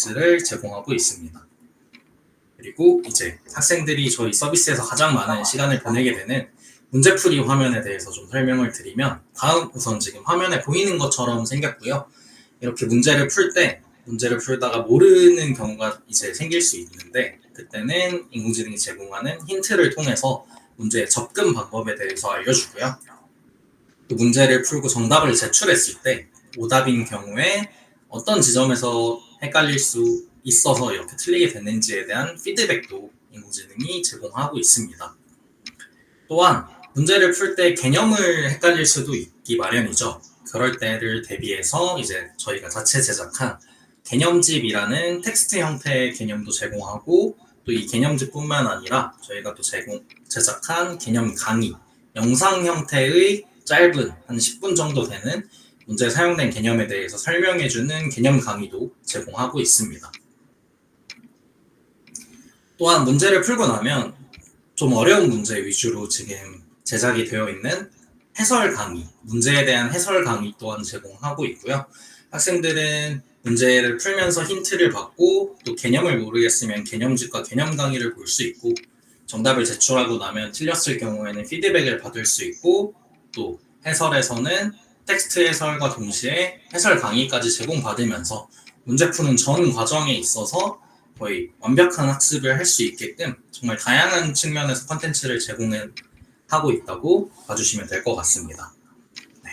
서비스를 제공하고 있습니다. 그리고 이제 학생들이 저희 서비스에서 가장 많은 시간을 보내게 되는 문제풀이 화면에 대해서 좀 설명을 드리면, 다음 우선 지금 화면에 보이는 것처럼 생겼고요. 이렇게 문제를 풀다가 모르는 경우가 이제 생길 수 있는데, 그때는 인공지능이 제공하는 힌트를 통해서 문제의 접근 방법에 대해서 알려주고요. 또 문제를 풀고 정답을 제출했을 때 오답인 경우에 어떤 지점에서 헷갈릴 수 있어서 이렇게 틀리게 됐는지에 대한 피드백도 인공지능이 제공하고 있습니다. 또한 문제를 풀 때 개념을 헷갈릴 수도 있기 마련이죠. 그럴 때를 대비해서 이제 저희가 자체 제작한 개념집이라는 텍스트 형태의 개념도 제공하고, 또 이 개념집뿐만 아니라 저희가 또 제작한 개념 강의, 영상 형태의 짧은 한 10분 정도 되는 문제에 사용된 개념에 대해서 설명해주는 개념 강의도 제공하고 있습니다. 또한 문제를 풀고 나면 좀 어려운 문제 위주로 지금 제작이 되어 있는 해설 강의, 문제에 대한 해설 강의 또한 제공하고 있고요. 학생들은 문제를 풀면서 힌트를 받고, 또 개념을 모르겠으면 개념집과 개념 강의를 볼 수 있고, 정답을 제출하고 나면 틀렸을 경우에는 피드백을 받을 수 있고, 또 해설에서는 텍스트 해설과 동시에 해설 강의까지 제공받으면서 문제 푸는 전 과정에 있어서 거의 완벽한 학습을 할 수 있게끔 정말 다양한 측면에서 콘텐츠를 제공하고 있다고 봐주시면 될 것 같습니다. 네.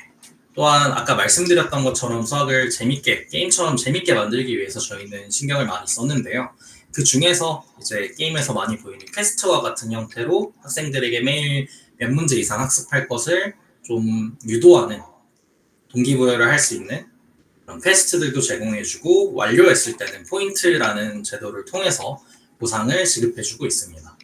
또한 아까 말씀드렸던 것처럼 수학을 재밌게, 게임처럼 재밌게 만들기 위해서 저희는 신경을 많이 썼는데요. 그 중에서 이제 게임에서 많이 보이는 퀘스트와 같은 형태로 학생들에게 매일 몇 문제 이상 학습할 것을 좀 유도하는, 동기부여를 할 수 있는 그런 퀘스트들도 제공해주고, 완료했을 때는 포인트라는 제도를 통해서 보상을 지급해주고 있습니다.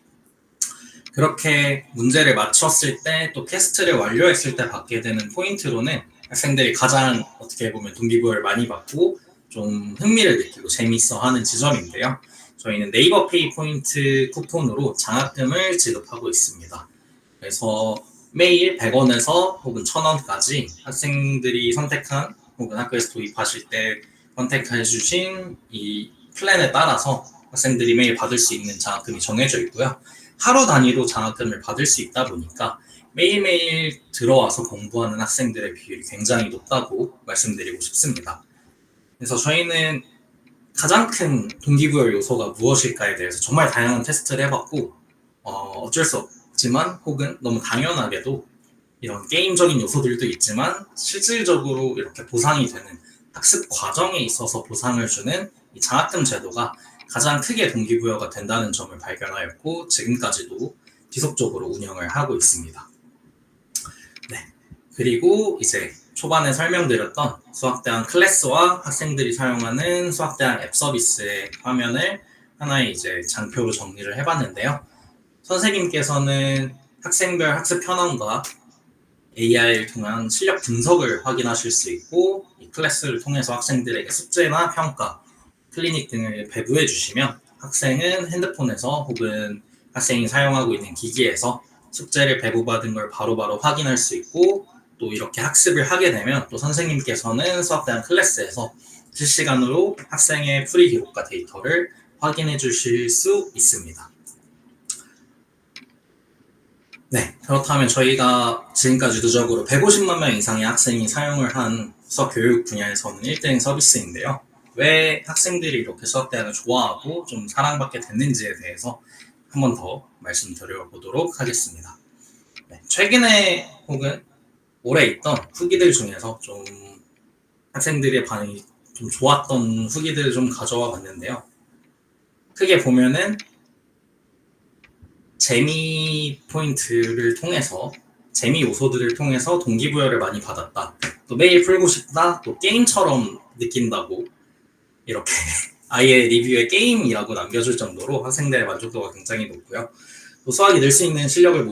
그렇게 문제를 맞췄을 때, 또 퀘스트를 완료했을 때 받게 되는 포인트로는 학생들이 가장 어떻게 보면 동기부여를 많이 받고 좀 흥미를 느끼고 재미있어하는 지점인데요. 저희는 네이버 페이 포인트 쿠폰으로 장학금을 지급하고 있습니다. 그래서 매일 100원에서 혹은 1000원까지 학생들이 선택한, 혹은 학교에서 도입하실 때 선택해 주신 이 플랜에 따라서 학생들이 매일 받을 수 있는 장학금이 정해져 있고요. 하루 단위로 장학금을 받을 수 있다 보니까 매일매일 들어와서 공부하는 학생들의 비율이 굉장히 높다고 말씀드리고 싶습니다. 그래서 저희는 가장 큰 동기부여 요소가 무엇일까에 대해서 정말 다양한 테스트를 해봤고, 어쩔 수 없지만 혹은 너무 당연하게도 이런 게임적인 요소들도 있지만 실질적으로 이렇게 보상이 되는 학습 과정에 있어서 보상을 주는 이 장학금 제도가 가장 크게 동기부여가 된다는 점을 발견하였고, 지금까지도 지속적으로 운영을 하고 있습니다. 네. 그리고 이제 초반에 설명드렸던 수학대학 클래스와 학생들이 사용하는 수학대학 앱 서비스의 화면을 하나의 이제 장표로 정리를 해봤는데요. 선생님께서는 학생별 학습 현황과 AI를 통한 실력 분석을 확인하실 수 있고, 이 클래스를 통해서 학생들에게 숙제나 평가, 클리닉 등을 배부해 주시면 학생은 핸드폰에서 혹은 학생이 사용하고 있는 기기에서 숙제를 배부받은 걸 바로바로 확인할 수 있고, 또 이렇게 학습을 하게 되면 또 선생님께서는 수학대학 클래스에서 실시간으로 학생의 풀이 기록과 데이터를 확인해 주실 수 있습니다. 네, 그렇다면 저희가 지금까지 누적으로 150만 명 이상의 학생이 사용을 한 수학 교육 분야에서는 1등 서비스인데요. 왜 학생들이 이렇게 수학대학을 좋아하고 좀 사랑받게 됐는지에 대해서 한 번 더 말씀드려보도록 하겠습니다. 네, 최근에 혹은 올해 있던 후기들 중에서 좀 학생들의 반응이 좀 좋았던 후기들을 좀 가져와 봤는데요. 크게 보면은 재미 포인트를 통해서, 재미 요소들을 통해서 동기부여를 많이 받았다. 또 매일 풀고 싶다. 또 게임처럼 느낀다고 이렇게 아예 리뷰에 게임이라고 남겨줄 정도로 학생들의 만족도가 굉장히 높고요. 또 수학이 늘 수 있는 실력을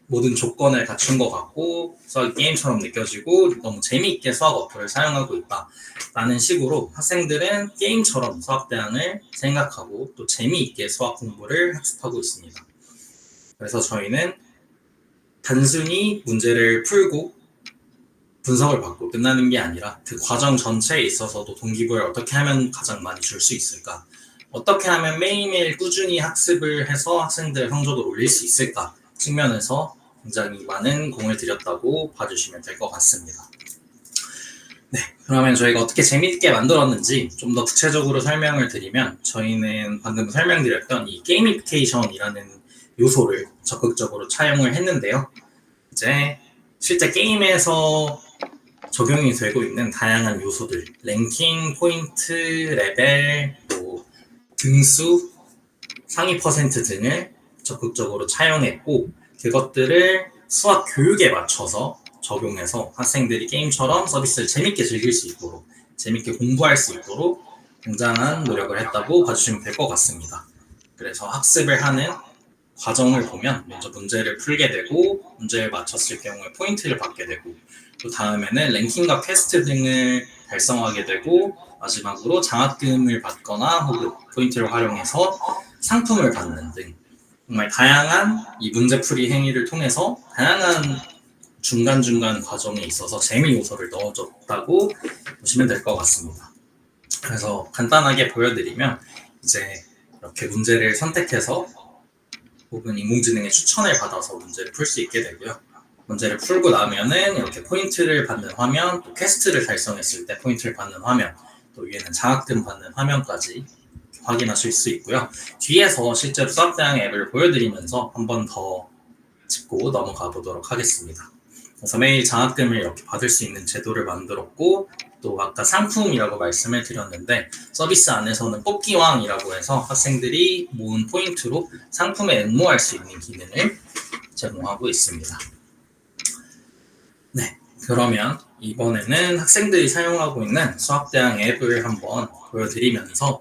모든 조건을 갖춘 것 같고, 수학이 게임처럼 느껴지고 너무 재미있게 수학 어플을 사용하고 있다 라는 식으로 학생들은 게임처럼 수학대학을 생각하고 또 재미있게 수학 공부를 학습하고 있습니다. 그래서 저희는 단순히 문제를 풀고 분석을 받고 끝나는 게 아니라 그 과정 전체에 있어서도 동기부여를 어떻게 하면 가장 많이 줄 수 있을까? 어떻게 하면 매일매일 꾸준히 학습을 해서 학생들의 성적을 올릴 수 있을까? 측면에서 굉장히 많은 공을 들였다고 봐주시면 될 것 같습니다. 네, 그러면 저희가 어떻게 재미있게 만들었는지 좀 더 구체적으로 설명을 드리면 저희는 방금 설명드렸던 이 게이미피케이션이라는 요소를 적극적으로 차용을 했는데요. 이제 실제 게임에서 적용이 되고 있는 다양한 요소들, 랭킹, 포인트, 레벨, 또 등수, 상위 퍼센트 등을 적극적으로 차용했고 그것들을 수학 교육에 맞춰서 적용해서 학생들이 게임처럼 서비스를 재밌게 즐길 수 있도록 재밌게 공부할 수 있도록 굉장한 노력을 했다고 봐주시면 될 것 같습니다. 그래서 학습을 하는 과정을 보면 먼저 문제를 풀게 되고 문제를 맞췄을 경우에 포인트를 받게 되고 또 다음에는 랭킹과 퀘스트 등을 달성하게 되고 마지막으로 장학금을 받거나 혹은 포인트를 활용해서 상품을 받는 등 정말 다양한 이 문제풀이 행위를 통해서 다양한 중간중간 과정에 있어서 재미 요소를 넣어줬다고 보시면 될 것 같습니다. 그래서 간단하게 보여드리면 이제 이렇게 문제를 선택해서 혹은 인공지능의 추천을 받아서 문제를 풀 수 있게 되고요. 문제를 풀고 나면은 이렇게 포인트를 받는 화면, 또 퀘스트를 달성했을 때 포인트를 받는 화면, 또 위에는 장학금 받는 화면까지 확인하실 수 있고요. 뒤에서 실제로 수학대학 앱을 보여드리면서 한 번 더 짚고 넘어가 보도록 하겠습니다. 그래서 매일 장학금을 이렇게 받을 수 있는 제도를 만들었고 또 아까 상품이라고 말씀을 드렸는데 서비스 안에서는 뽑기왕이라고 해서 학생들이 모은 포인트로 상품에 응모할 수 있는 기능을 제공하고 있습니다. 네, 그러면 이번에는 학생들이 사용하고 있는 수학대학 앱을 한번 보여드리면서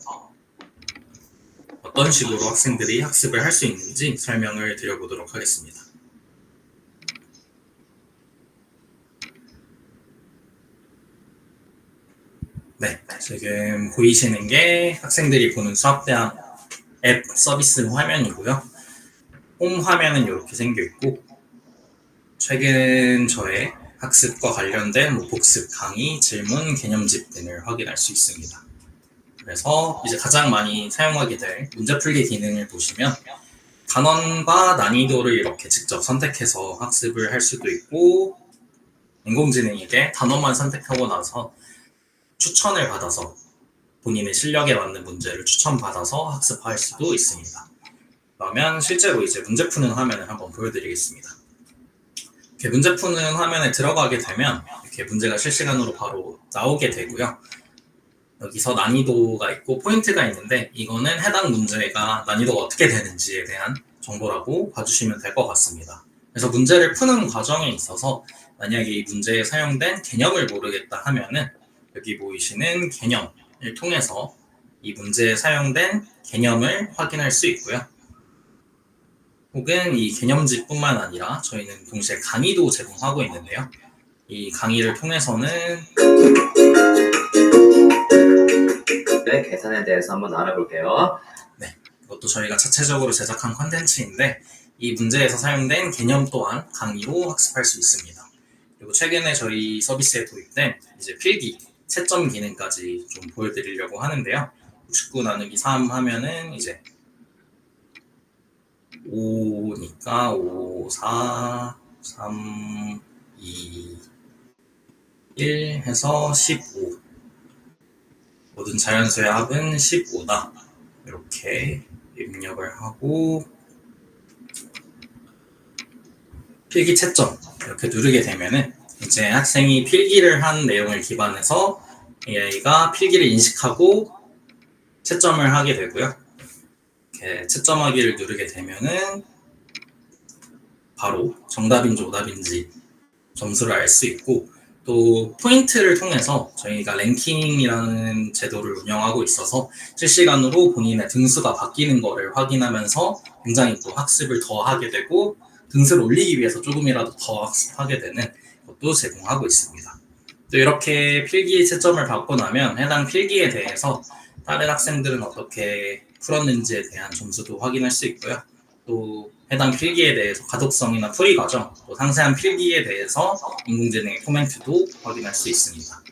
어떤 식으로 학생들이 학습을 할 수 있는지 설명을 드려보도록 하겠습니다. 네, 지금 보이시는 게 학생들이 보는 수학대학 앱 서비스 화면이고요. 홈 화면은 이렇게 생겨 있고 최근 저의 학습과 관련된 복습, 강의, 질문, 개념집 등을 확인할 수 있습니다. 그래서 이제 가장 많이 사용하게 될 문제풀기 기능을 보시면 단원과 난이도를 이렇게 직접 선택해서 학습을 할 수도 있고 인공지능에게 단원만 선택하고 나서 추천을 받아서 본인의 실력에 맞는 문제를 추천받아서 학습할 수도 있습니다. 그러면 실제로 이제 문제 푸는 화면을 한번 보여드리겠습니다. 이렇게 문제 푸는 화면에 들어가게 되면 이렇게 문제가 실시간으로 바로 나오게 되고요. 여기서 난이도가 있고 포인트가 있는데 이거는 해당 문제가 난이도가 어떻게 되는지에 대한 정보라고 봐주시면 될 것 같습니다. 그래서 문제를 푸는 과정에 있어서 만약에 이 문제에 사용된 개념을 모르겠다 하면은 여기 보이시는 개념을 통해서 이 문제에 사용된 개념을 확인할 수 있고요. 혹은 이 개념집뿐만 아니라 저희는 동시에 강의도 제공하고 있는데요. 이 강의를 통해서는 계산에 대해서 한번 알아볼게요. 네, 이것도 저희가 자체적으로 제작한 컨텐츠인데 이 문제에서 사용된 개념 또한 강의로 학습할 수 있습니다. 그리고 최근에 저희 서비스에 도입된 이제 필기, 채점 기능까지 좀 보여드리려고 하는데요. 69 나누기 3 하면은 이제 5니까 5, 4, 3, 2, 1 해서 15. 모든 자연수의 합은 15다. 이렇게 입력을 하고 필기 채점 이렇게 누르게 되면은 이제 학생이 필기를 한 내용을 기반해서 AI가 필기를 인식하고 채점을 하게 되고요. 이렇게 채점하기를 누르게 되면은 바로 정답인지 오답인지 점수를 알 수 있고 또 포인트를 통해서 저희가 랭킹이라는 제도를 운영하고 있어서 실시간으로 본인의 등수가 바뀌는 거를 확인하면서 굉장히 또 학습을 더 하게 되고 등수를 올리기 위해서 조금이라도 더 학습하게 되는 것도 제공하고 있습니다. 또 이렇게 필기 채점을 받고 나면 해당 필기에 대해서 다른 학생들은 어떻게 풀었는지에 대한 점수도 확인할 수 있고요. 또 해당 필기에 대해서 가독성이나 풀이 과정, 또 상세한 필기에 대해서 인공지능의 코멘트도 확인할 수 있습니다.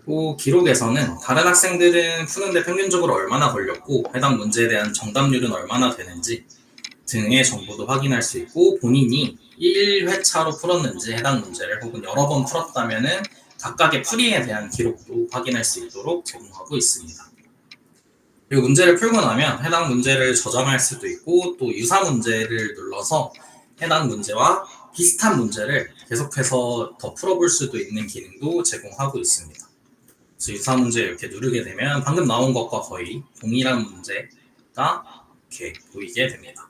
또 기록에서는 다른 학생들은 푸는데 평균적으로 얼마나 걸렸고 해당 문제에 대한 정답률은 얼마나 되는지 등의 정보도 확인할 수 있고, 본인이 1회차로 풀었는지 해당 문제를 혹은 여러 번 풀었다면은 각각의 풀이에 대한 기록도 확인할 수 있도록 제공하고 있습니다. 그리고 문제를 풀고 나면 해당 문제를 저장할 수도 있고, 또 유사 문제를 눌러서 해당 문제와 비슷한 문제를 계속해서 더 풀어볼 수도 있는 기능도 제공하고 있습니다. 그래서 유사 문제 이렇게 누르게 되면 방금 나온 것과 거의 동일한 문제가 이렇게 보이게 됩니다.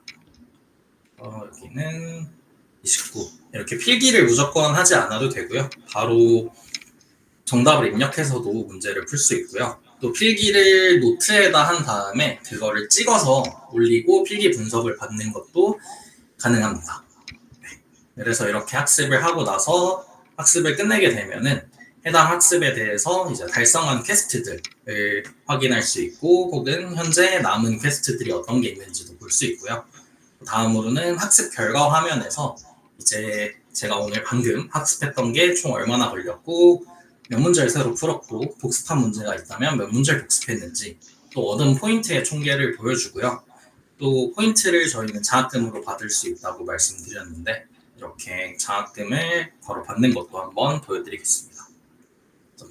여기는 29. 이렇게 필기를 무조건 하지 않아도 되고요. 바로 정답을 입력해서도 문제를 풀 수 있고요. 또 필기를 노트에다 한 다음에 그거를 찍어서 올리고 필기 분석을 받는 것도 가능합니다. 그래서 이렇게 학습을 하고 나서 학습을 끝내게 되면은 해당 학습에 대해서 이제 달성한 퀘스트들을 확인할 수 있고, 혹은 현재 남은 퀘스트들이 어떤 게 있는지도 볼 수 있고요. 다음으로는 학습 결과 화면에서 이제 제가 오늘 방금 학습했던 게 총 얼마나 걸렸고, 몇 문제를 새로 풀었고, 복습한 문제가 있다면 몇 문제를 복습했는지, 또 얻은 포인트의 총계를 보여주고요. 또 포인트를 저희는 장학금으로 받을 수 있다고 말씀드렸는데, 이렇게 장학금을 바로 받는 것도 한번 보여드리겠습니다.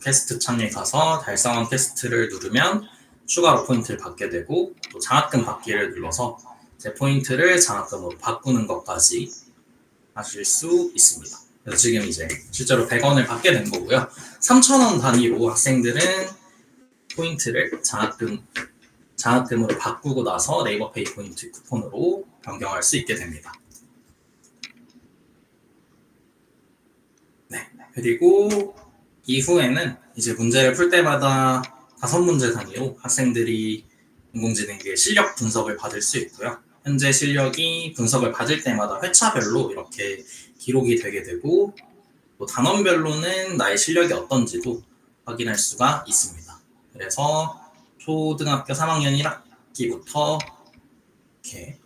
퀘스트 창에 가서 달성한 퀘스트를 누르면 추가로 포인트를 받게 되고, 또 장학금 받기를 눌러서 제 포인트를 장학금으로 바꾸는 것까지 하실 수 있습니다. 그래서 지금 이제 실제로 100원을 받게 된 거고요. 3,000원 단위로 학생들은 포인트를 장학금으로 바꾸고 나서 네이버페이 포인트 쿠폰으로 변경할 수 있게 됩니다. 네, 그리고 이후에는 이제 문제를 풀 때마다 5문제 단위로 학생들이 인공지능의 실력 분석을 받을 수 있고요. 현재 실력이 분석을 받을 때마다 회차별로 이렇게 기록이 되게 되고, 또 단원별로는 나의 실력이 어떤지도 확인할 수가 있습니다. 그래서 초등학교 3학년 1학기부터 이렇게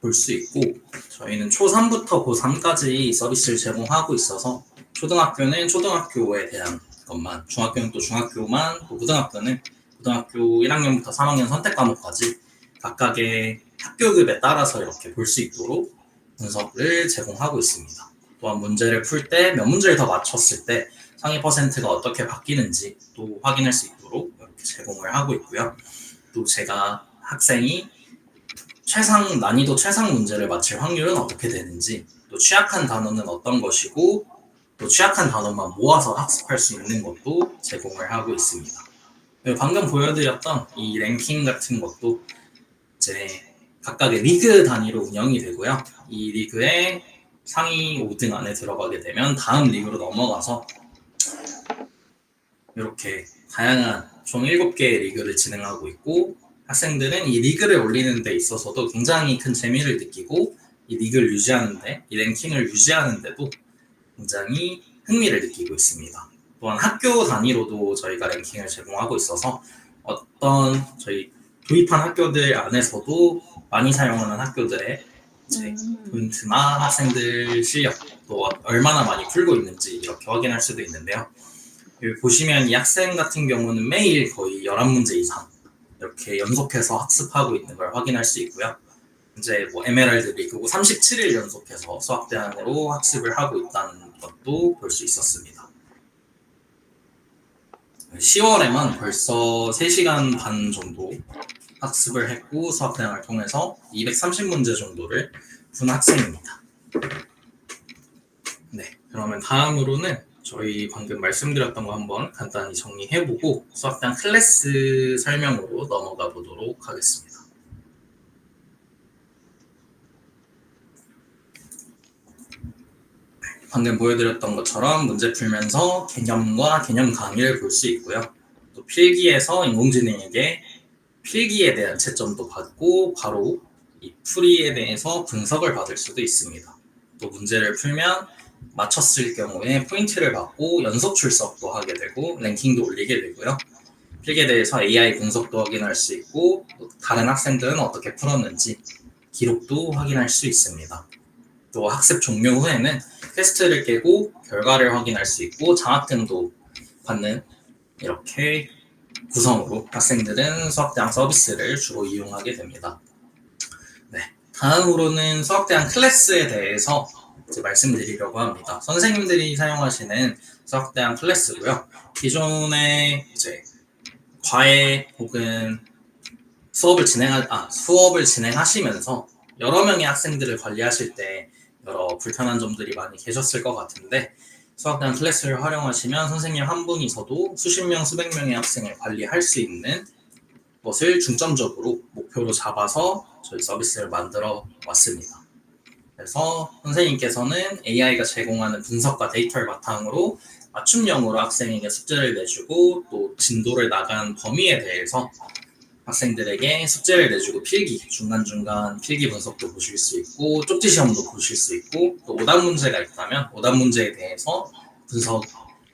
볼 수 있고, 저희는 초3부터 고3까지 서비스를 제공하고 있어서 초등학교는 초등학교에 대한 것만, 중학교는 또 중학교만, 또 고등학교는 고등학교 1학년부터 3학년 선택 과목까지 각각의 학교급에 따라서 이렇게 볼 수 있도록 분석을 제공하고 있습니다. 또한 문제를 풀 때 몇 문제를 더 맞췄을 때 상위 퍼센트가 어떻게 바뀌는지 또 확인할 수 있도록 이렇게 제공을 하고 있고요. 또 제가 학생이 난이도 최상 문제를 맞힐 확률은 어떻게 되는지, 또 취약한 단어는 어떤 것이고, 또 취약한 단어만 모아서 학습할 수 있는 것도 제공을 하고 있습니다. 방금 보여드렸던 이 랭킹 같은 것도 이제 각각의 리그 단위로 운영이 되고요. 이 리그에 상위 5등 안에 들어가게 되면 다음 리그로 넘어가서 이렇게 다양한 총 7개의 리그를 진행하고 있고, 학생들은 이 리그를 올리는 데 있어서도 굉장히 큰 재미를 느끼고, 이 리그를 유지하는데, 이 랭킹을 유지하는데도 굉장히 흥미를 느끼고 있습니다. 또한 학교 단위로도 저희가 랭킹을 제공하고 있어서 어떤 저희 도입한 학교들 안에서도 많이 사용하는 학교들의 포인트나 학생들 실력, 또 얼마나 많이 풀고 있는지 이렇게 확인할 수도 있는데요. 여기 보시면 이 학생 같은 경우는 매일 거의 11문제 이상 이렇게 연속해서 학습하고 있는 걸 확인할 수 있고요. 이제 에메랄드 리그고 37일 연속해서 수학대항으로 학습을 하고 있다는 것도 볼 수 있었습니다. 10월에만 벌써 3시간 반 정도 학습을 했고, 수학대항을 통해서 230문제 정도를 푼 학생입니다. 네, 그러면 다음으로는 저희 방금 말씀드렸던 거 한번 간단히 정리해보고 수학대항 클래스 설명으로 넘어가 보도록 하겠습니다. 방금 보여드렸던 것처럼 문제 풀면서 개념과 개념 강의를 볼 수 있고요. 또 필기에서 인공지능에게 필기에 대한 채점도 받고 바로 이 풀이에 대해서 분석을 받을 수도 있습니다. 또 문제를 풀면 맞췄을 경우에 포인트를 받고 연속 출석도 하게 되고 랭킹도 올리게 되고요. 필기에 대해서 AI 분석도 확인할 수 있고, 또 다른 학생들은 어떻게 풀었는지 기록도 확인할 수 있습니다. 또 학습 종료 후에는 퀘스트를 깨고 결과를 확인할 수 있고 장학금도 받는 이렇게 구성으로 학생들은 수학대학 서비스를 주로 이용하게 됩니다. 네, 다음으로는 수학대학 클래스에 대해서 이제 말씀드리려고 합니다. 선생님들이 사용하시는 수학대학 클래스고요. 기존에 이제 과외 혹은 수업을 진행하시면서 여러 명의 학생들을 관리하실 때 여러 불편한 점들이 많이 계셨을 것 같은데 수학대학 클래스를 활용하시면 선생님 한 분이서도 수십 명, 수백 명의 학생을 관리할 수 있는 것을 중점적으로 목표로 잡아서 저희 서비스를 만들어 왔습니다. 그래서 선생님께서는 AI가 제공하는 분석과 데이터를 바탕으로 맞춤형으로 학생에게 숙제를 내주고 또 진도를 나간 범위에 대해서 학생들에게 숙제를 내주고 필기, 중간중간 필기 분석도 보실 수 있고 쪽지 시험도 보실 수 있고 또 오답 문제가 있다면 오답 문제에 대해서 분석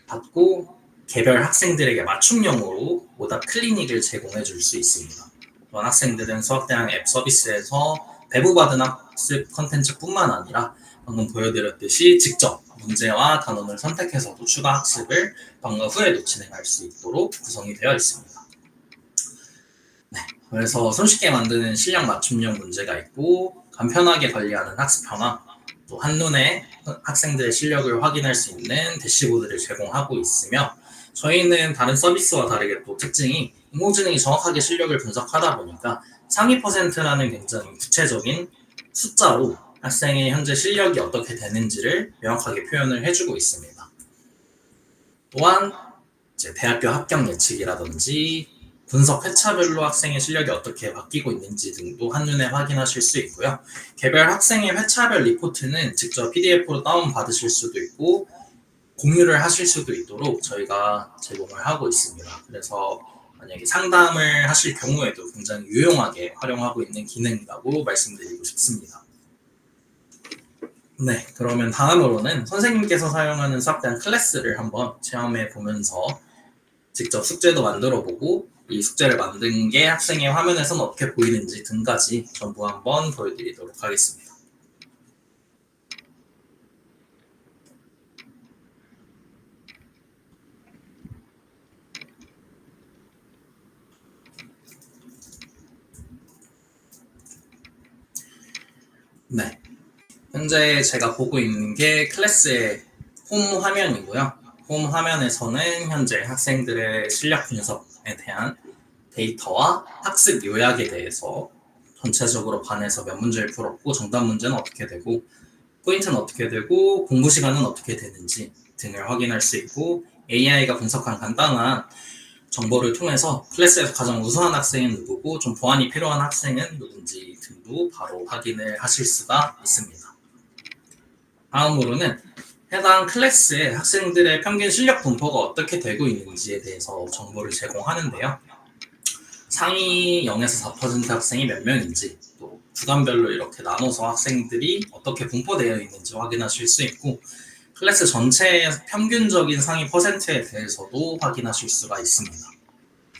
받고 개별 학생들에게 맞춤형으로 오답 클리닉을 제공해 줄 수 있습니다. 그런 학생들은 수학대학 앱 서비스에서 배부받은 학습 컨텐츠뿐만 아니라 방금 보여드렸듯이 직접 문제와 단원을 선택해서도 추가 학습을 방과 후에도 진행할 수 있도록 구성이 되어 있습니다. 네, 그래서 손쉽게 만드는 실력 맞춤형 문제가 있고 간편하게 관리하는 학습 변화, 또 한눈에 학생들의 실력을 확인할 수 있는 대시보드를 제공하고 있으며 저희는 다른 서비스와 다르게 또 특징이 인공지능이 정확하게 실력을 분석하다 보니까 상위 퍼센트라는 굉장히 구체적인 숫자로 학생의 현재 실력이 어떻게 되는지를 명확하게 표현을 해주고 있습니다. 또한 이제 대학교 합격 예측이라든지 분석 회차별로 학생의 실력이 어떻게 바뀌고 있는지 등도 한눈에 확인하실 수 있고요. 개별 학생의 회차별 리포트는 직접 PDF로 다운받으실 수도 있고 공유를 하실 수도 있도록 저희가 제공을 하고 있습니다. 그래서 만약에 상담을 하실 경우에도 굉장히 유용하게 활용하고 있는 기능이라고 말씀드리고 싶습니다. 네, 그러면 다음으로는 선생님께서 사용하는 수학대학 클래스를 한번 체험해 보면서 직접 숙제도 만들어 보고 이 숙제를 만든 게 학생의 화면에서는 어떻게 보이는지 등까지 전부 한번 보여드리도록 하겠습니다. 네, 현재 제가 보고 있는 게 클래스의 홈 화면이고요. 홈 화면에서는 현재 학생들의 실력 분석에 대한 데이터와 학습 요약에 대해서 전체적으로 반에서 몇 문제를 풀었고 정답 문제는 어떻게 되고 포인트는 어떻게 되고 공부 시간은 어떻게 되는지 등을 확인할 수 있고 AI가 분석한 간단한 정보를 통해서 클래스에서 가장 우수한 학생은 누구고 좀 보완이 필요한 학생은 누군지 등도 바로 확인을 하실 수가 있습니다. 다음으로는 해당 클래스의 학생들의 평균 실력 분포가 어떻게 되고 있는지에 대해서 정보를 제공하는데요. 상위 0에서 4% 학생이 몇 명인지 또 구간별로 이렇게 나눠서 학생들이 어떻게 분포되어 있는지 확인하실 수 있고 클래스 전체의 평균적인 상위 퍼센트에 대해서도 확인하실 수가 있습니다.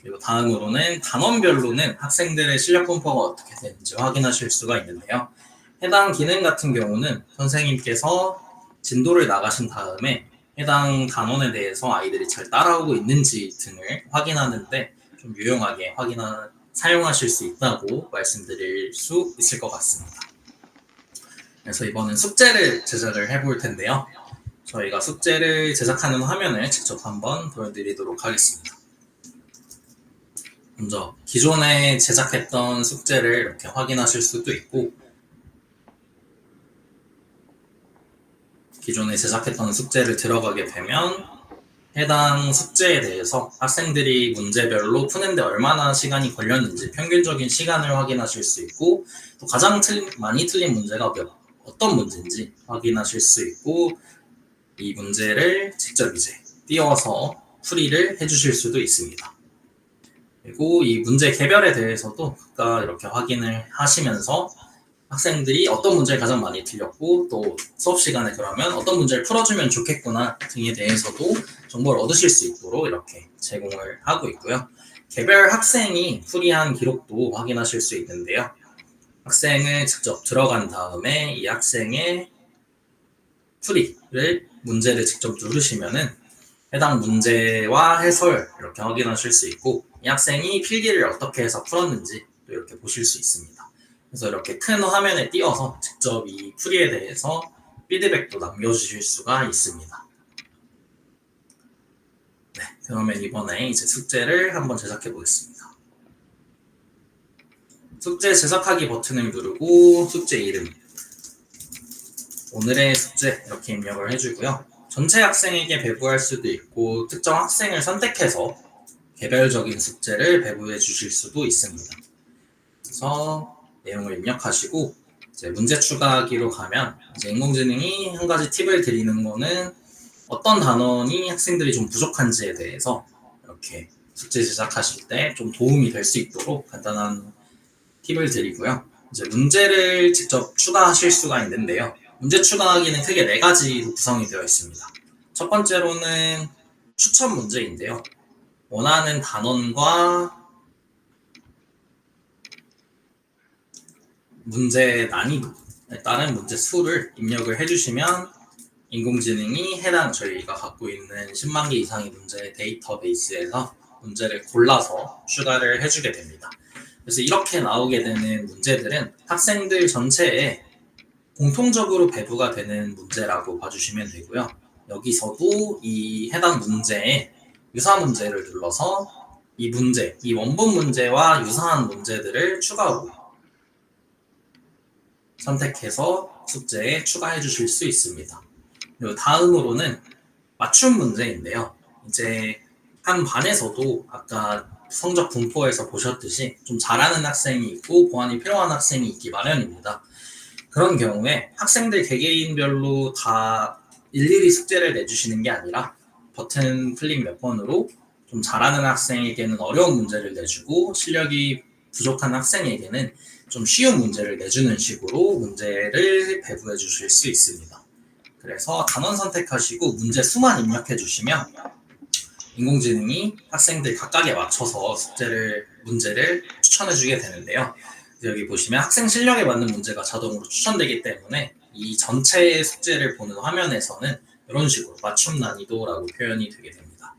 그리고 다음으로는 단원별로는 학생들의 실력 분포가 어떻게 되는지 확인하실 수가 있는데요. 해당 기능 같은 경우는 선생님께서 진도를 나가신 다음에 해당 단원에 대해서 아이들이 잘 따라오고 있는지 등을 확인하는데 좀 유용하게 사용하실 수 있다고 말씀드릴 수 있을 것 같습니다. 그래서 이번엔 숙제를 제작을 해볼 텐데요. 저희가 숙제를 제작하는 화면을 직접 한번 보여드리도록 하겠습니다. 먼저 기존에 제작했던 숙제를 이렇게 확인하실 수도 있고 기존에 제작했던 숙제를 들어가게 되면 해당 숙제에 대해서 학생들이 문제별로 푸는데 얼마나 시간이 걸렸는지 평균적인 시간을 확인하실 수 있고 또 가장 많이 틀린 문제가 어떤 문제인지 확인하실 수 있고 이 문제를 직접 이제 띄워서 풀이를 해주실 수도 있습니다. 그리고 이 문제 개별에 대해서도 각각 이렇게 확인을 하시면서 학생들이 어떤 문제를 가장 많이 틀렸고 또 수업 시간에 그러면 어떤 문제를 풀어주면 좋겠구나 등에 대해서도 정보를 얻으실 수 있도록 이렇게 제공을 하고 있고요. 개별 학생이 풀이한 기록도 확인하실 수 있는데요. 학생을 직접 들어간 다음에 이 학생의 풀이를 문제를 직접 누르시면은 해당 문제와 해설 이렇게 확인하실 수 있고 이 학생이 필기를 어떻게 해서 풀었는지 또 이렇게 보실 수 있습니다. 그래서 이렇게 큰 화면에 띄워서 직접 이 풀이에 대해서 피드백도 남겨주실 수가 있습니다. 네, 그러면 이번에 이제 숙제를 한번 제작해 보겠습니다. 숙제 제작하기 버튼을 누르고 숙제 이름, 오늘의 숙제 이렇게 입력을 해주고요. 전체 학생에게 배부할 수도 있고 특정 학생을 선택해서 개별적인 숙제를 배부해 주실 수도 있습니다. 그래서 내용을 입력하시고 이제 문제 추가하기로 가면 이제 인공지능이 한 가지 팁을 드리는 거는 어떤 단원이 학생들이 좀 부족한지에 대해서 이렇게 숙제 제작하실 때 좀 도움이 될 수 있도록 간단한 팁을 드리고요. 이제 문제를 직접 추가하실 수가 있는데요. 문제 추가하기는 크게 4가지로 구성이 되어 있습니다. 첫 번째로는 추천 문제인데요. 원하는 단원과 문제 난이도에 따른 문제 수를 입력을 해주시면 인공지능이 해당 저희가 갖고 있는 10만 개 이상의 문제 데이터베이스에서 문제를 골라서 추가를 해주게 됩니다. 그래서 이렇게 나오게 되는 문제들은 학생들 전체에 공통적으로 배부가 되는 문제라고 봐주시면 되고요. 여기서도 이 해당 문제에 유사 문제를 눌러서 이 문제, 이 원본 문제와 유사한 문제들을 추가로 선택해서 숙제에 추가해 주실 수 있습니다. 그리고 다음으로는 맞춤 문제인데요. 이제 한 반에서도 아까 성적 분포에서 보셨듯이 좀 잘하는 학생이 있고 보완이 필요한 학생이 있기 마련입니다. 그런 경우에 학생들 개개인별로 다 일일이 숙제를 내주시는 게 아니라 버튼 클릭 몇 번으로 좀 잘하는 학생에게는 어려운 문제를 내주고 실력이 부족한 학생에게는 좀 쉬운 문제를 내주는 식으로 문제를 배부해 주실 수 있습니다. 그래서 단원 선택하시고 문제 수만 입력해 주시면 인공지능이 학생들 각각에 맞춰서 문제를 추천해 주게 되는데요. 여기 보시면 학생 실력에 맞는 문제가 자동으로 추천되기 때문에 이 전체의 숙제를 보는 화면에서는 이런 식으로 맞춤 난이도라고 표현이 되게 됩니다.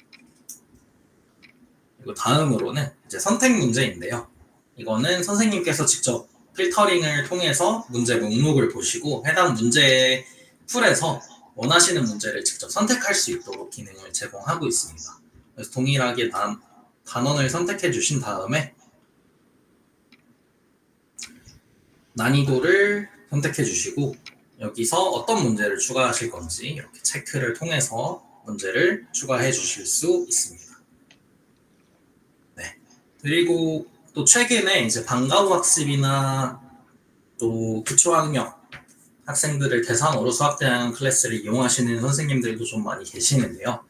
그리고 다음으로는 이제 선택 문제인데요. 이거는 선생님께서 직접 필터링을 통해서 문제 목록을 보시고 해당 문제 풀에서 원하시는 문제를 직접 선택할 수 있도록 기능을 제공하고 있습니다. 그래서 동일하게 단원을 선택해 주신 다음에 난이도를 선택해 주시고 여기서 어떤 문제를 추가하실 건지 이렇게 체크를 통해서 문제를 추가해 주실 수 있습니다. 네. 그리고 또 최근에 이제 방과 후 학습이나 또 기초학력 학생들을 대상으로 수학대항 클래스를 이용하시는 선생님들도 좀 많이 계시는데요.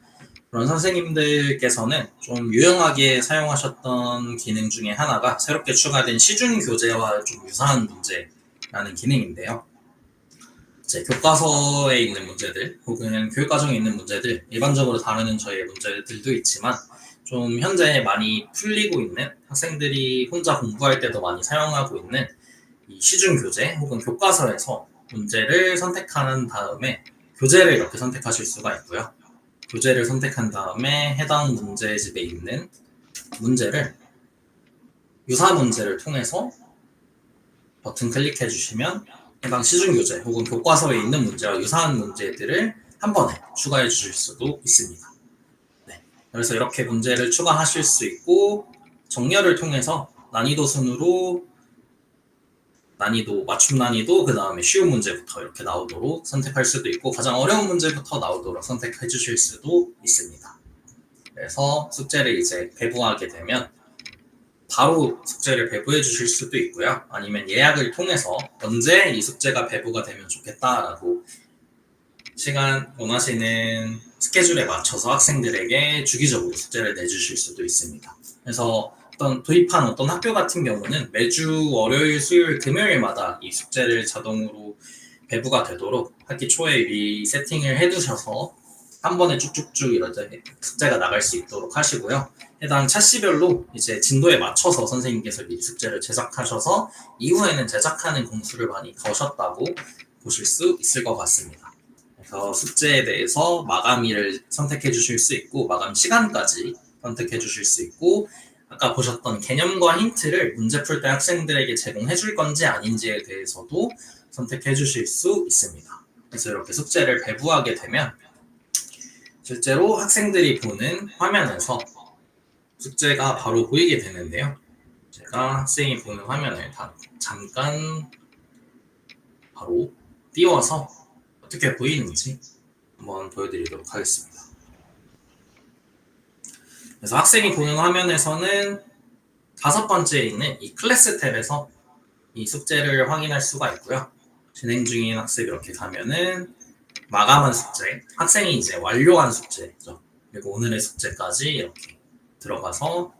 그런 선생님들께서는 좀 유용하게 사용하셨던 기능 중에 하나가 새롭게 추가된 시중 교재와 좀 유사한 문제라는 기능인데요. 이제 교과서에 있는 문제들 혹은 교육과정에 있는 문제들 일반적으로 다루는 저희의 문제들도 있지만 좀 현재 많이 풀리고 있는 학생들이 혼자 공부할 때도 많이 사용하고 있는 이 시중 교재 혹은 교과서에서 문제를 선택한 다음에 교재를 이렇게 선택하실 수가 있고요. 교재를 선택한 다음에 해당 문제집에 있는 문제를 유사 문제를 통해서 버튼 클릭해 주시면 해당 시중 교재 혹은 교과서에 있는 문제와 유사한 문제들을 한 번에 추가해 주실 수도 있습니다. 네, 그래서 이렇게 문제를 추가하실 수 있고 정렬을 통해서 난이도 순으로 난이도, 맞춤 난이도, 그 다음에 쉬운 문제부터 이렇게 나오도록 선택할 수도 있고 가장 어려운 문제부터 나오도록 선택해 주실 수도 있습니다. 그래서 숙제를 이제 배부하게 되면 바로 숙제를 배부해 주실 수도 있고요. 아니면 예약을 통해서 언제 이 숙제가 배부가 되면 좋겠다라고 시간 원하시는 스케줄에 맞춰서 학생들에게 주기적으로 숙제를 내주실 수도 있습니다. 그래서 도입한 어떤 학교 같은 경우는 매주 월요일, 수요일, 금요일마다 이 숙제를 자동으로 배부가 되도록 학기 초에 미리 세팅을 해두셔서 한 번에 쭉쭉쭉 이렇게 숙제가 나갈 수 있도록 하시고요. 해당 차시별로 이제 진도에 맞춰서 선생님께서 미리 숙제를 제작하셔서 이후에는 제작하는 공수를 많이 거셨다고 보실 수 있을 것 같습니다. 그래서 숙제에 대해서 마감일을 선택해 주실 수 있고 마감 시간까지 선택해 주실 수 있고 아까 보셨던 개념과 힌트를 문제 풀 때 학생들에게 제공해 줄 건지 아닌지에 대해서도 선택해 주실 수 있습니다. 그래서 이렇게 숙제를 배부하게 되면 실제로 학생들이 보는 화면에서 숙제가 바로 보이게 되는데요. 제가 학생이 보는 화면을 잠깐 바로 띄워서 어떻게 보이는지 한번 보여드리도록 하겠습니다. 그래서 학생이 보는 화면에서는 5번째에 있는 이 클래스 탭에서 이 숙제를 확인할 수가 있고요. 진행 중인 학습 이렇게 가면은 마감한 숙제, 학생이 이제 완료한 숙제죠. 그리고 오늘의 숙제까지 이렇게 들어가서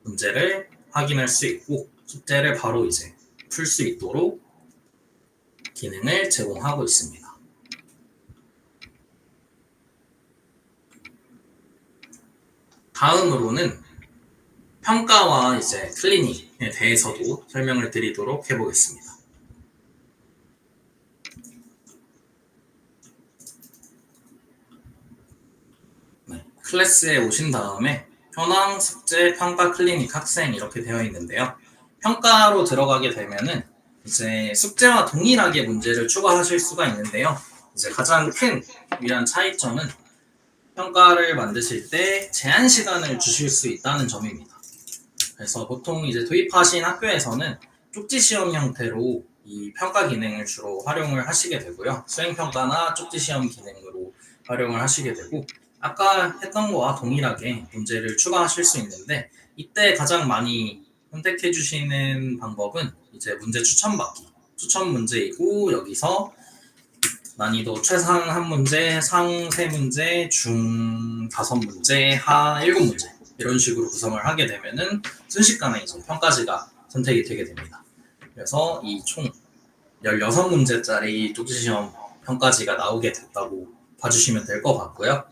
문제를 확인할 수 있고 숙제를 바로 이제 풀 수 있도록 기능을 제공하고 있습니다. 다음으로는 평가와 이제 클리닉에 대해서도 설명을 드리도록 해보겠습니다. 클래스에 오신 다음에 현황, 숙제, 평가, 클리닉, 학생 이렇게 되어 있는데요. 평가로 들어가게 되면은 이제 숙제와 동일하게 문제를 추가하실 수가 있는데요. 이제 가장 큰 유일한 차이점은 평가를 만드실 때 제한 시간을 주실 수 있다는 점입니다. 그래서 보통 이제 도입하신 학교에서는 쪽지 시험 형태로 이 평가 기능을 주로 활용을 하시게 되고요. 수행평가나 쪽지 시험 기능으로 활용을 하시게 되고 아까 했던 거와 동일하게 문제를 추가하실 수 있는데 이때 가장 많이 선택해 주시는 방법은 이제 문제 추천받기 추천 문제이고 여기서 난이도 최상 1문제, 상 3문제, 중 5문제, 하 7문제 이런 식으로 구성을 하게 되면은 순식간에 이제 평가지가 선택이 되게 됩니다. 그래서 이 총 16문제짜리 쪽지시험 평가지가 나오게 됐다고 봐주시면 될 것 같고요.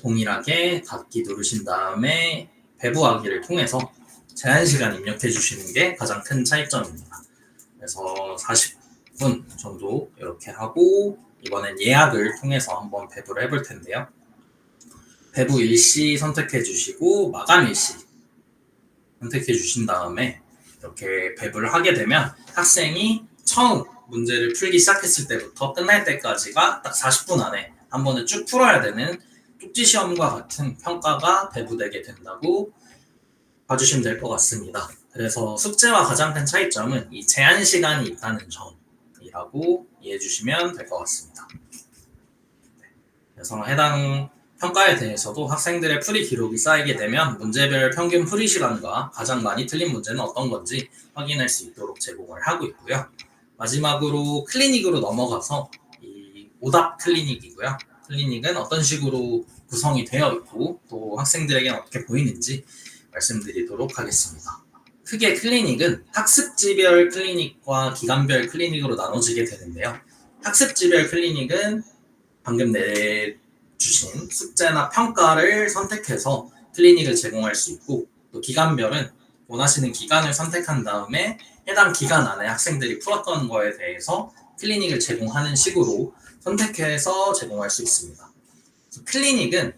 동일하게 닫기 누르신 다음에 배부하기를 통해서 제한시간 입력해 주시는 게 가장 큰 차이점입니다. 그래서 40분 정도 이렇게 하고 이번엔 예약을 통해서 한번 배부를 해볼 텐데요. 배부 일시 선택해 주시고 마감 일시 선택해 주신 다음에 이렇게 배부를 하게 되면 학생이 처음 문제를 풀기 시작했을 때부터 끝날 때까지가 딱 40분 안에 한 번에 쭉 풀어야 되는 쪽지 시험과 같은 평가가 배부되게 된다고 봐주시면 될 것 같습니다. 그래서 숙제와 가장 큰 차이점은 이 제한 시간이 있다는 점이라고 이해해 주시면 될 것 같습니다. 그래서 해당 평가에 대해서도 학생들의 풀이 기록이 쌓이게 되면 문제별 평균 풀이 시간과 가장 많이 틀린 문제는 어떤 건지 확인할 수 있도록 제공을 하고 있고요. 마지막으로 클리닉으로 넘어가서 이 오답 클리닉이고요. 클리닉은 어떤 식으로 구성이 되어 있고 또 학생들에게 어떻게 보이는지 말씀드리도록 하겠습니다. 크게 클리닉은 학습지별 클리닉과 기간별 클리닉으로 나눠지게 되는데요. 학습지별 클리닉은 방금 내주신 숙제나 평가를 선택해서 클리닉을 제공할 수 있고 또 기간별은 원하시는 기간을 선택한 다음에 해당 기간 안에 학생들이 풀었던 거에 대해서 클리닉을 제공하는 식으로 선택해서 제공할 수 있습니다. 클리닉은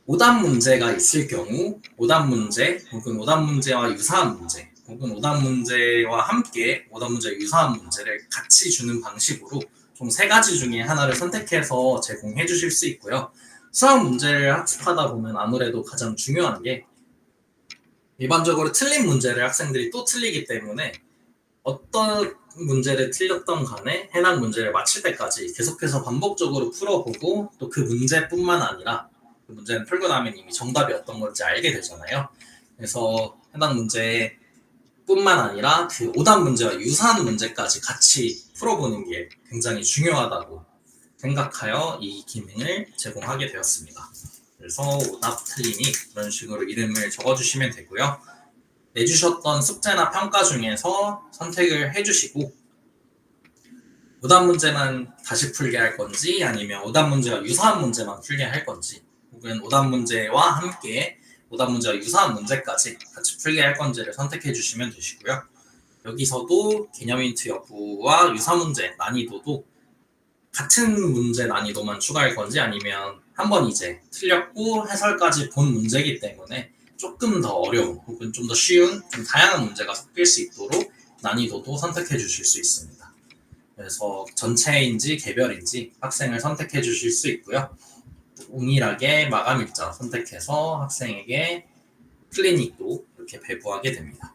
오답 문제가 있을 경우 오답 문제 혹은 오답 문제와 유사한 문제 혹은 오답 문제와 함께 오답 문제와 유사한 문제를 같이 주는 방식으로 총 3가지 중에 하나를 선택해서 제공해 주실 수 있고요. 수학 문제를 학습하다 보면 아무래도 가장 중요한 게 일반적으로 틀린 문제를 학생들이 또 틀리기 때문에 어떤 문제를 틀렸던 간에 해당 문제를 맞힐 때까지 계속해서 반복적으로 풀어보고 또 그 문제뿐만 아니라 그 문제는 풀고 나면 이미 정답이 어떤 건지 알게 되잖아요. 그래서 해당 문제뿐만 아니라 그 오답 문제와 유사한 문제까지 같이 풀어보는 게 굉장히 중요하다고 생각하여 이 기능을 제공하게 되었습니다. 그래서 오답 클리닉 이런 식으로 이름을 적어주시면 되고요. 내주셨던 숙제나 평가 중에서 선택을 해주시고 오답 문제만 다시 풀게 할 건지 아니면 오답 문제와 유사한 문제만 풀게 할 건지 혹은 오답 문제와 함께 오답 문제와 유사한 문제까지 같이 풀게 할 건지를 선택해 주시면 되시고요. 여기서도 개념 힌트 여부와 유사 문제 난이도도 같은 문제 난이도만 추가할 건지 아니면 한번 이제 틀렸고 해설까지 본 문제이기 때문에 조금 더 어려운 혹은 좀 더 쉬운 좀 다양한 문제가 섞일 수 있도록 난이도도 선택해 주실 수 있습니다. 그래서 전체인지 개별인지 학생을 선택해 주실 수 있고요. 동일하게 마감 일자 선택해서 학생에게 클리닉도 이렇게 배부하게 됩니다.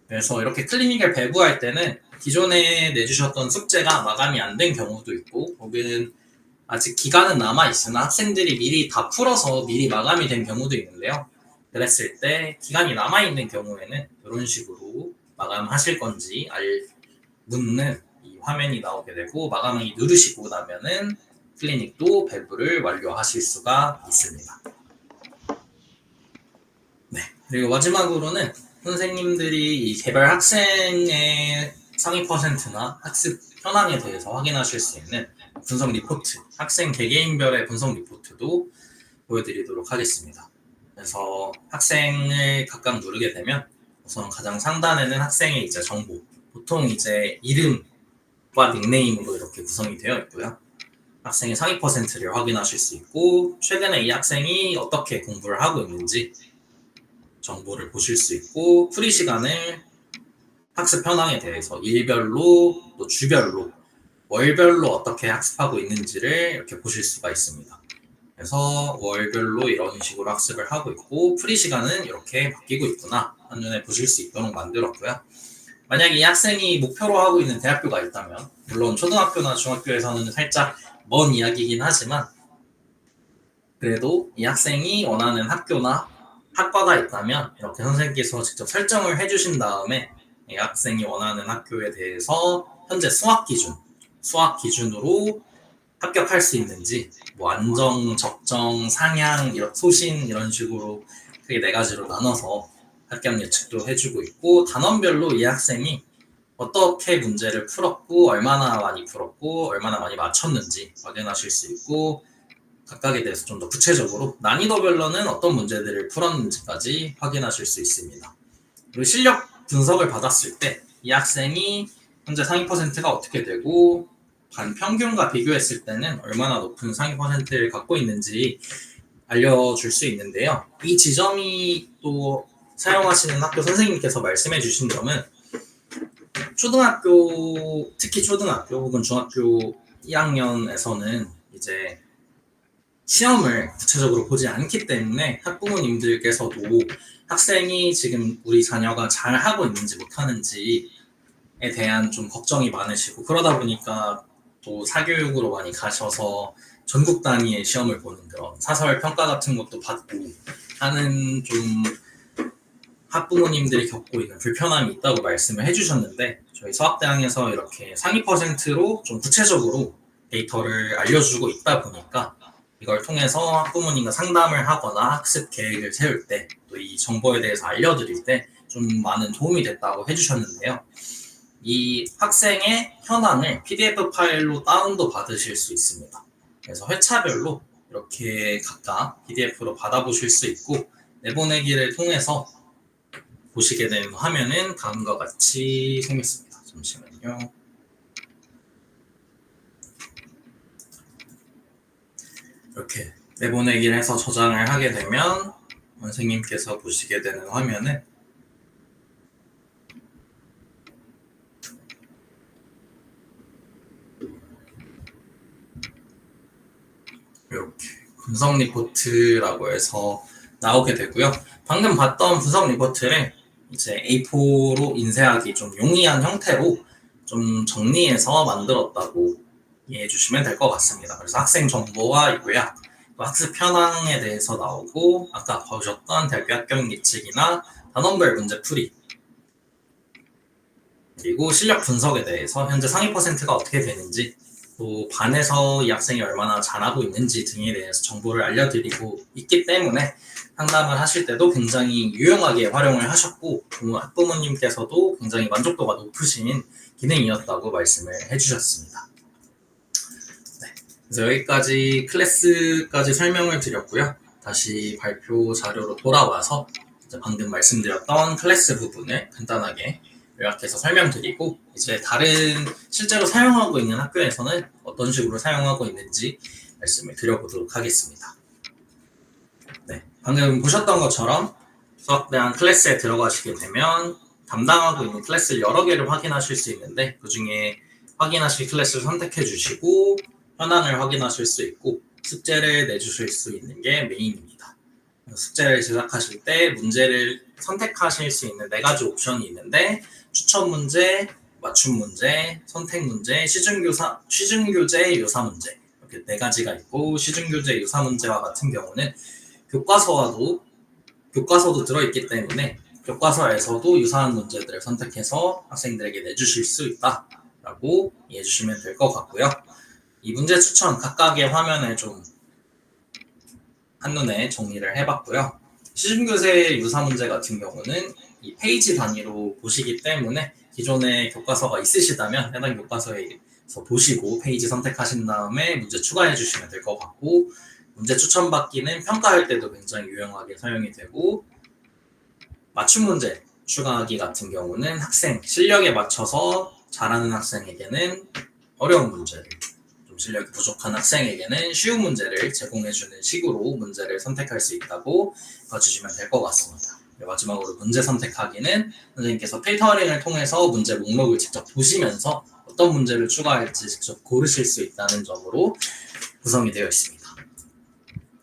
그래서 이렇게 클리닉을 배부할 때는 기존에 내주셨던 숙제가 마감이 안 된 경우도 있고 혹은 아직 기간은 남아있으나 학생들이 미리 다 풀어서 미리 마감이 된 경우도 있는데요. 그랬을 때 기간이 남아있는 경우에는 이런 식으로 마감하실 건지 묻는 이 화면이 나오게 되고 마감을 누르시고 나면은 클리닉도 배부를 완료하실 수가 있습니다. 네. 그리고 마지막으로는 선생님들이 이 개별 학생의 상위 퍼센트나 학습 현황에 대해서 확인하실 수 있는 분석 리포트, 학생 개개인별의 분석 리포트도 보여드리도록 하겠습니다. 그래서 학생을 각각 누르게 되면 우선 가장 상단에는 학생의 이제 정보, 보통 이제 이름과 닉네임으로 이렇게 구성이 되어 있고요. 학생의 상위 퍼센트를 확인하실 수 있고 최근에 이 학생이 어떻게 공부를 하고 있는지 정보를 보실 수 있고 프리 시간을 학습 현황에 대해서 일별로 또 주별로 월별로 어떻게 학습하고 있는지를 이렇게 보실 수가 있습니다. 그래서 월별로 이런 식으로 학습을 하고 있고 프리 시간은 이렇게 바뀌고 있구나 한눈에 보실 수 있도록 만들었고요. 만약에 이 학생이 목표로 하고 있는 대학교가 있다면 물론 초등학교나 중학교에서는 살짝 먼 이야기이긴 하지만 그래도 이 학생이 원하는 학교나 학과가 있다면 이렇게 선생님께서 직접 설정을 해주신 다음에 이 학생이 원하는 학교에 대해서 현재 수학 기준으로 합격할 수 있는지 뭐 안정, 적정, 상향, 소신 이런 식으로 크게 4가지로 나눠서 합격 예측도 해주고 있고 단원별로 이 학생이 어떻게 문제를 풀었고 얼마나 많이 풀었고 얼마나 많이 맞췄는지 확인하실 수 있고 각각에 대해서 좀 더 구체적으로 난이도별로는 어떤 문제들을 풀었는지까지 확인하실 수 있습니다. 그리고 실력 분석을 받았을 때 이 학생이 현재 상위 퍼센트가 어떻게 되고 반평균과 비교했을 때는 얼마나 높은 상위 퍼센트를 갖고 있는지 알려줄 수 있는데요. 이 지점이 또 사용하시는 학교 선생님께서 말씀해 주신 점은 초등학교, 특히 초등학교 혹은 중학교 1학년에서는 이제 시험을 구체적으로 보지 않기 때문에 학부모님들께서도 학생이 지금 우리 자녀가 잘 하고 있는지 못하는지에 대한 좀 걱정이 많으시고 그러다 보니까 또 사교육으로 많이 가셔서 전국 단위의 시험을 보는 그런 사설 평가 같은 것도 받고 하는 좀 학부모님들이 겪고 있는 불편함이 있다고 말씀을 해주셨는데 저희 서학대학에서 이렇게 상위 퍼센트로 좀 구체적으로 데이터를 알려주고 있다 보니까 이걸 통해서 학부모님과 상담을 하거나 학습 계획을 세울 때 또 이 정보에 대해서 알려드릴 때 좀 많은 도움이 됐다고 해주셨는데요. 이 학생의 현황을 PDF 파일로 다운도 받으실 수 있습니다. 그래서 회차별로 이렇게 각각 PDF로 받아보실 수 있고 내보내기를 통해서 보시게 되는 화면은 다음과 같이 생겼습니다. 잠시만요. 이렇게 내보내기를 해서 저장을 하게 되면 선생님께서 보시게 되는 화면은 이렇게 분석 리포트라고 해서 나오게 되고요. 방금 봤던 분석 리포트를 이제 A4로 인쇄하기 좀 용이한 형태로 좀 정리해서 만들었다고 이해해 주시면 될 것 같습니다. 그래서 학생 정보와 요약, 학습 현황에 대해서 나오고 아까 보셨던 대학교 합격 예측이나 단원별 문제 풀이 그리고 실력 분석에 대해서 현재 상위 퍼센트가 어떻게 되는지 또 반에서 이 학생이 얼마나 잘하고 있는지 등에 대해서 정보를 알려드리고 있기 때문에 상담을 하실 때도 굉장히 유용하게 활용을 하셨고 학부모님께서도 굉장히 만족도가 높으신 기능이었다고 말씀을 해주셨습니다. 그래서 여기까지 클래스까지 설명을 드렸고요. 다시 발표 자료로 돌아와서 이제 방금 말씀드렸던 클래스 부분을 간단하게 요약해서 설명드리고, 이제 다른 실제로 사용하고 있는 학교에서는 어떤 식으로 사용하고 있는지 말씀을 드려보도록 하겠습니다. 네, 방금 보셨던 것처럼 수학대학 클래스에 들어가시게 되면 담당하고 있는 클래스를 여러 개를 확인하실 수 있는데, 그 중에 확인하실 클래스를 선택해 주시고 현안을 확인하실 수 있고 숙제를 내주실 수 있는 게 메인입니다. 숙제를 제작하실 때 문제를 선택하실 수 있는 4가지 옵션이 있는데, 추천 문제, 맞춤 문제, 선택 문제, 시중교재, 유사 문제, 이렇게 4가지가 있고, 시중교재, 유사 문제와 같은 경우는 교과서도 들어있기 때문에 교과서에서도 유사한 문제들을 선택해서 학생들에게 내주실 수 있다라고 이해해 주시면 될 것 같고요. 이 문제 추천 각각의 화면에 좀 한눈에 정리를 해봤고요. 시중교재 유사 문제 같은 경우는 이 페이지 단위로 보시기 때문에 기존에 교과서가 있으시다면 해당 교과서에서 보시고 페이지 선택하신 다음에 문제 추가해 주시면 될 것 같고, 문제 추천받기는 평가할 때도 굉장히 유용하게 사용이 되고, 맞춤 문제 추가하기 같은 경우는 학생 실력에 맞춰서 잘하는 학생에게는 어려운 문제를, 좀 실력이 부족한 학생에게는 쉬운 문제를 제공해주는 식으로 문제를 선택할 수 있다고 봐주시면 될 것 같습니다. 마지막으로 문제 선택하기는 선생님께서 필터링을 통해서 문제 목록을 직접 보시면서 어떤 문제를 추가할지 직접 고르실 수 있다는 점으로 구성이 되어 있습니다.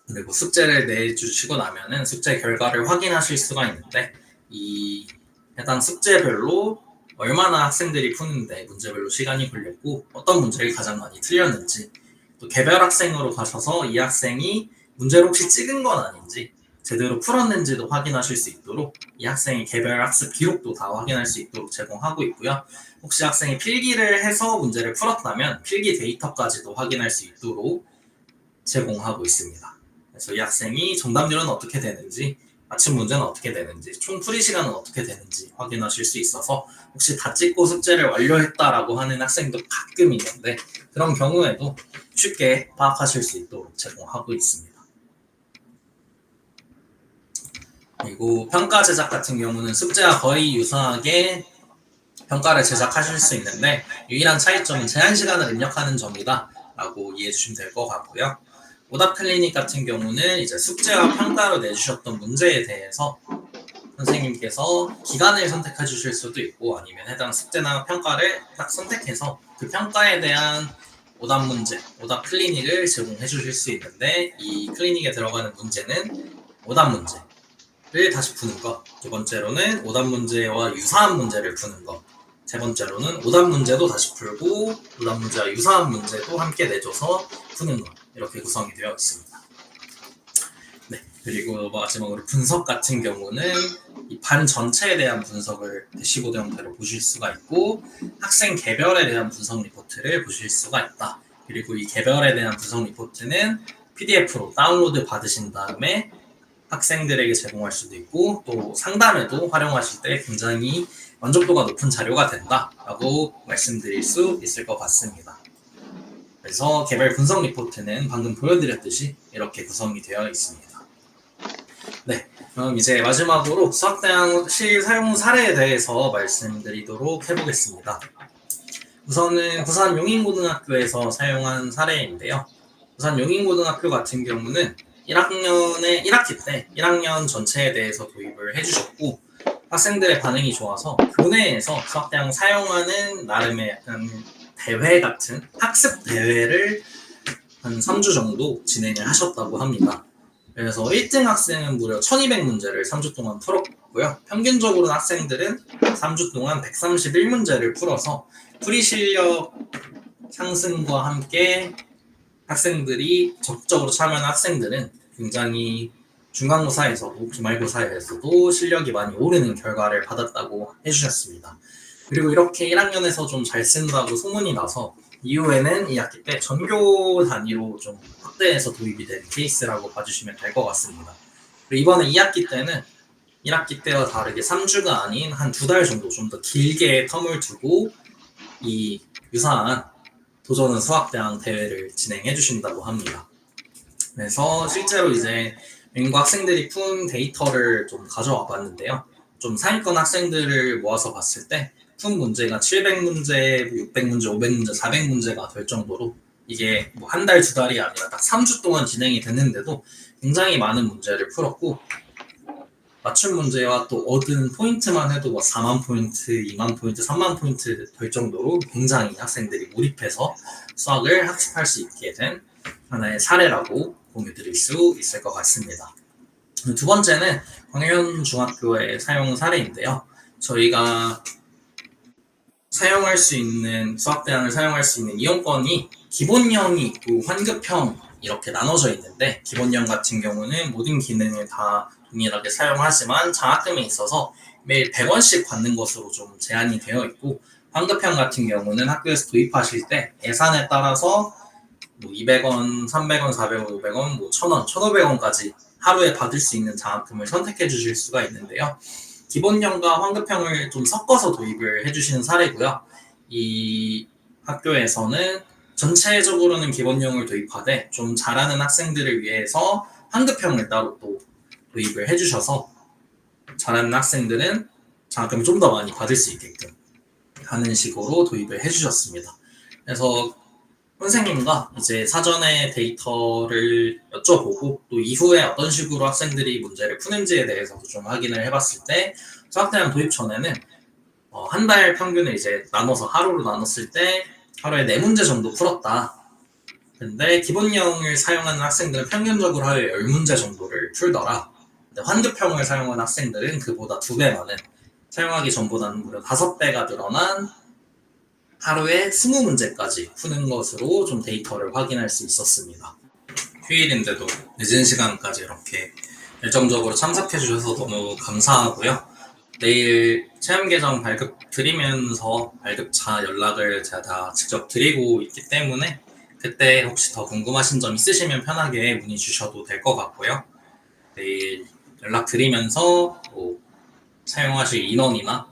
그리고 숙제를 내주시고 나면은 숙제 결과를 확인하실 수가 있는데, 이 해당 숙제별로 얼마나 학생들이 푸는데 문제별로 시간이 걸렸고 어떤 문제를 가장 많이 틀렸는지, 또 개별 학생으로 가셔서 이 학생이 문제를 혹시 찍은 건 아닌지 제대로 풀었는지도 확인하실 수 있도록 이 학생의 개별 학습 기록도 다 확인할 수 있도록 제공하고 있고요. 혹시 학생이 필기를 해서 문제를 풀었다면 필기 데이터까지도 확인할 수 있도록 제공하고 있습니다. 그래서 이 학생이 정답률은 어떻게 되는지, 맞춤 문제는 어떻게 되는지, 총 풀이 시간은 어떻게 되는지 확인하실 수 있어서 혹시 다 찍고 숙제를 완료했다라고 하는 학생도 가끔 있는데, 그런 경우에도 쉽게 파악하실 수 있도록 제공하고 있습니다. 그리고 평가 제작 같은 경우는 숙제와 거의 유사하게 평가를 제작하실 수 있는데, 유일한 차이점은 제한 시간을 입력하는 점이다 라고 이해해 주시면 될 것 같고요. 오답 클리닉 같은 경우는 이제 숙제와 평가로 내주셨던 문제에 대해서 선생님께서 기간을 선택해 주실 수도 있고, 아니면 해당 숙제나 평가를 딱 선택해서 그 평가에 대한 오답 문제, 오답 클리닉을 제공해 주실 수 있는데, 이 클리닉에 들어가는 문제는 오답 문제를 다시 푸는 것, 두 번째로는 오답 문제와 유사한 문제를 푸는 것, 세 번째로는 오답 문제도 다시 풀고 오답 문제와 유사한 문제도 함께 내줘서 푸는 것, 이렇게 구성이 되어 있습니다. 네, 그리고 마지막으로 분석 같은 경우는 이 반 전체에 대한 분석을 대시보드 형태로 보실 수가 있고, 학생 개별에 대한 분석 리포트를 보실 수가 있다. 그리고 이 개별에 대한 분석 리포트는 PDF로 다운로드 받으신 다음에 학생들에게 제공할 수도 있고, 또 상담에도 활용하실 때 굉장히 만족도가 높은 자료가 된다라고 말씀드릴 수 있을 것 같습니다. 그래서 개별 분석 리포트는 방금 보여드렸듯이 이렇게 구성이 되어 있습니다. 네, 그럼 이제 마지막으로 수학대항실 사용 사례에 대해서 말씀드리도록 해보겠습니다. 우선은 부산 용인고등학교에서 사용한 사례인데요. 부산 용인고등학교 같은 경우는 1학기 때 1학년 전체에 대해서 도입을 해주셨고, 학생들의 반응이 좋아서 교내에서 수학대항 사용하는 나름의 약간 대회 같은 학습 대회를 한 3주 정도 진행을 하셨다고 합니다. 그래서 1등 학생은 무려 1200문제를 3주 동안 풀었고요. 평균적으로 학생들은 3주 동안 131문제를 풀어서 풀이 실력 상승과 함께 학생들이 적극적으로 참여한 학생들은 굉장히 중간고사에서도 기말고사에서도 실력이 많이 오르는 결과를 받았다고 해주셨습니다. 그리고 이렇게 1학년에서 좀 잘 쓴다고 소문이 나서 이후에는 2학기 때 전교 단위로 좀 확대해서 도입이 된 케이스라고 봐주시면 될 것 같습니다. 그리고 이번에 2학기 때는 1학기 때와 다르게 3주가 아닌 한 2달 정도 좀 더 길게 텀을 두고 이 유사한 도전은 수학대항 대회를 진행해 주신다고 합니다. 그래서 실제로 이제 인구 학생들이 푼 데이터를 좀 가져와 봤는데요. 좀 상위권 학생들을 모아서 봤을 때 푼 문제가 700문제, 600문제, 500문제, 400문제가 될 정도로 이게 뭐 한 달, 두 달이 아니라 딱 3주 동안 진행이 됐는데도 굉장히 많은 문제를 풀었고 맞춤 문제와 또 얻은 포인트만 해도 뭐 4만 포인트, 2만 포인트, 3만 포인트 될 정도로 굉장히 학생들이 몰입해서 수학을 학습할 수 있게 된 하나의 사례라고 공유드릴 수 있을 것 같습니다. 두 번째는 광현중학교의 사용 사례인데요. 저희가 사용할 수 있는 수학대항을 사용할 수 있는 이용권이 기본형이 있고 환급형 이렇게 나눠져 있는데 기본형 같은 경우는 모든 기능을 다 동일하게 사용하지만 장학금에 있어서 매일 100원씩 받는 것으로 좀 제한이 되어 있고 환급형 같은 경우는 학교에서 도입하실 때 예산에 따라서 뭐 200원, 300원, 400원, 500원, 뭐 1000원, 1500원까지 하루에 받을 수 있는 장학금을 선택해 주실 수가 있는데요. 기본형과 환급형을 좀 섞어서 도입을 해주시는 사례고요. 이 학교에서는 전체적으로는 기본형을 도입하되 좀 잘하는 학생들을 위해서 환급형을 따로 또 도입을 해주셔서 잘하는 학생들은 장학금을 좀 더 많이 받을 수 있게끔 하는 식으로 도입을 해주셨습니다. 그래서 선생님과 이제 사전에 데이터를 여쭤보고 또 이후에 어떤 식으로 학생들이 문제를 푸는지에 대해서도 좀 확인을 해봤을 때 수학대항 도입 전에는 한 달 평균을 이제 나눠서 하루로 나눴을 때 하루에 4문제 정도 풀었다. 근데 기본형을 사용하는 학생들은 평균적으로 하루에 10문제 정도를 풀더라. 근데 환급형을 사용하는 학생들은 그보다 2배 많은 사용하기 전보다는 무려 5배가 늘어난 하루에 20문제까지 푸는 것으로 좀 데이터를 확인할 수 있었습니다. 휴일인데도 늦은 시간까지 이렇게 열정적으로 참석해 주셔서 너무 감사하고요. 내일 체험 계정 발급 드리면서 발급차 연락을 제가 다 직접 드리고 있기 때문에 그때 혹시 더 궁금하신 점 있으시면 편하게 문의 주셔도 될 것 같고요. 내일 연락 드리면서 뭐 사용하실 인원이나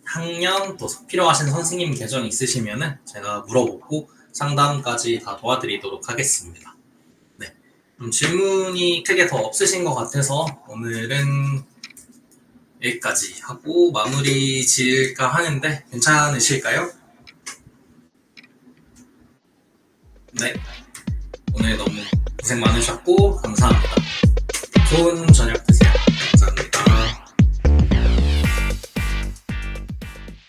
학년 또 필요하신 선생님 계정 있으시면은 제가 물어보고 상담까지 다 도와드리도록 하겠습니다. 네, 질문이 크게 더 없으신 것 같아서 오늘은 여기까지 하고 마무리 지을까 하는데 괜찮으실까요? 네, 오늘 너무 고생 많으셨고 감사합니다. 좋은 저녁